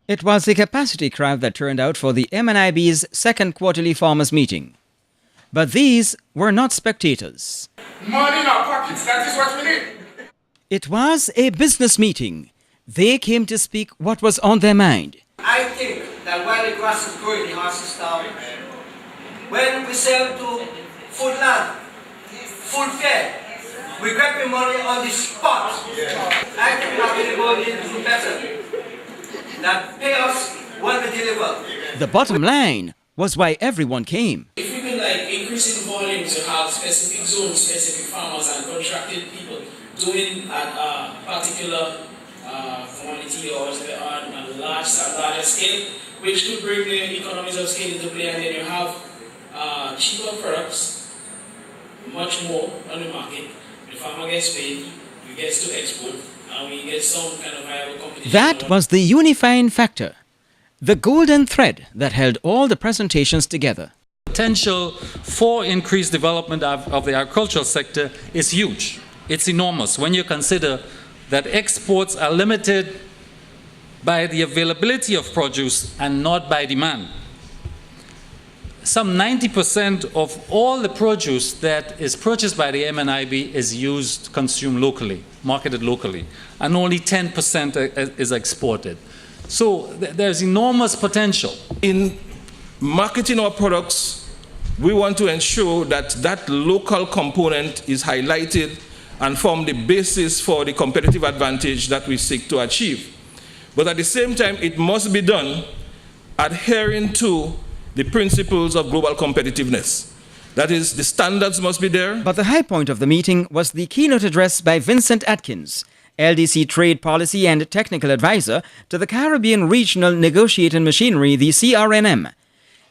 It was a capacity crowd that turned out for the MNIB's second quarterly farmers meeting. But these were not spectators. Money in our pockets, that is what we need. It was a business meeting. They came to speak what was on their mind. I think that while the grass is growing, the horse is starving. When we sell to food land, food fair, we get the money on the spot. I think that anybody do better. That pay us when we deliver. The bottom line was why everyone came. If we can increase in volume to have specific zones, specific farmers and contracted people doing at a particular commodity or on a larger scale, which could bring the economies of scale into play, and then you have cheaper products, much more on the market. The farmer gets paid, we get to export, and we get some kind of viable competition. That was the unifying factor, the golden thread that held all the presentations together. Potential for increased development of the agricultural sector is huge. It's enormous when you consider that exports are limited by the availability of produce and not by demand. Some 90% of all the produce that is purchased by the MNIB is used, consumed locally, marketed locally, and only 10% is exported. So there's enormous potential. In marketing our products, we want to ensure that that local component is highlighted and form the basis for the competitive advantage that we seek to achieve. But at the same time, it must be done adhering to the principles of global competitiveness. That is, the standards must be there. But the high point of the meeting was the keynote address by Vincent Atkins, LDC Trade Policy and Technical Advisor to the Caribbean Regional Negotiating Machinery, the CRNM.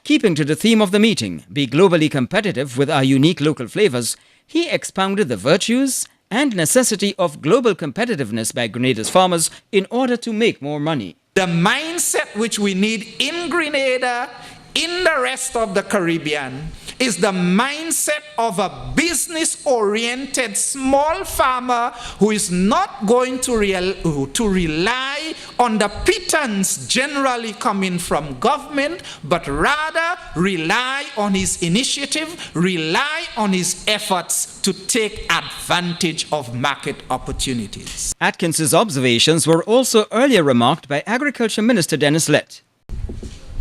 Keeping to the theme of the meeting, be globally competitive with our unique local flavors, he expounded the virtues and necessity of global competitiveness by Grenada's farmers in order to make more money. The mindset which we need in Grenada, in the rest of the Caribbean, is the mindset of a business-oriented small farmer who is not going to rely on the pittance generally coming from government, but rather rely on his initiative, rely on his efforts to take advantage of market opportunities. Atkins's observations were also earlier remarked by Agriculture Minister Dennis Lett.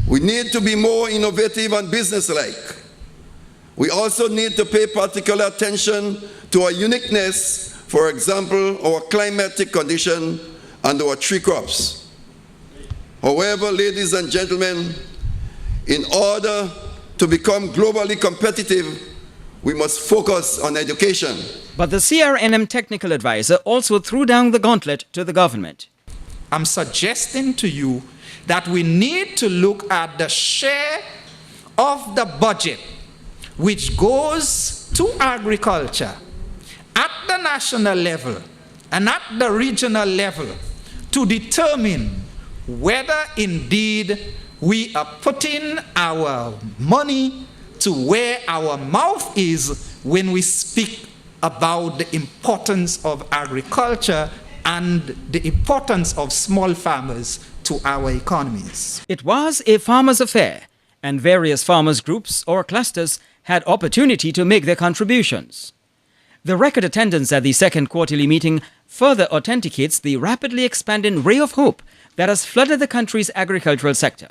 We need to be more innovative and businesslike. We also need to pay particular attention to our uniqueness, for example, our climatic condition and our tree crops. However, ladies and gentlemen, in order to become globally competitive, we must focus on education. But the CRNM technical advisor also threw down the gauntlet to the government. I'm suggesting to you that we need to look at the share of the budget which goes to agriculture at the national level and at the regional level to determine whether indeed we are putting our money to where our mouth is when we speak about the importance of agriculture and the importance of small farmers to our economies. It was a farmers' affair, and various farmers' groups or clusters had opportunity to make their contributions. The record attendance at the second quarterly meeting further authenticates the rapidly expanding ray of hope that has flooded the country's agricultural sector.